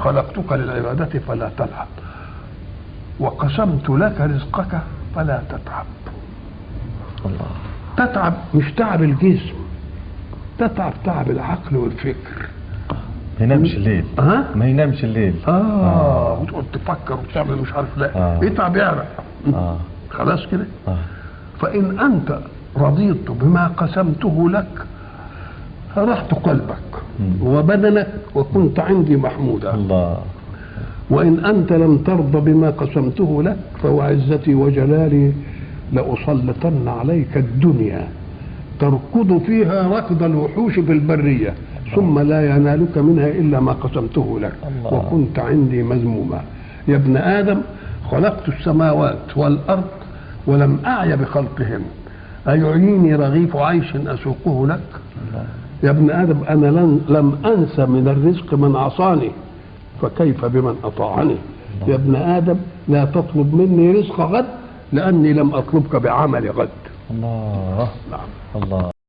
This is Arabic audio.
خلقتك للعبادة فلا تلعب، وقسمت لك رزقك فلا تتعب. الله. تتعب مش تعب الجسم، تتعب تعب العقل والفكر. ما ينامش الليل. ما ينامش الليل. وتقعد تفكر وتعمل مش عارف. لا اتعب يعرق. خلاص كده. فإن أنت رضيت بما قسمته لك فرحت قلبك وبدنك وكنت عندي محمودا. الله. وإن أنت لم ترضى بما قسمته لك فوعزتي وجلالي لأسلطن عليك الدنيا تركض فيها ركض الوحوش في البرية ثم لا ينالك منها إلا ما قسمته لك. الله. وكنت عندي مذموما. يا ابن آدم خلقت السماوات والأرض ولم أعي بخلقهن، أيعيني رغيف عيش أسوقه لك؟ الله. يا ابن آدم أنا لم أنس من الرزق من عصاني فكيف بمن أطاعني؟ الله. يا ابن آدم لا تطلب مني رزق غد لأني لم أطلبك بعمل غد. الله. نعم. الله.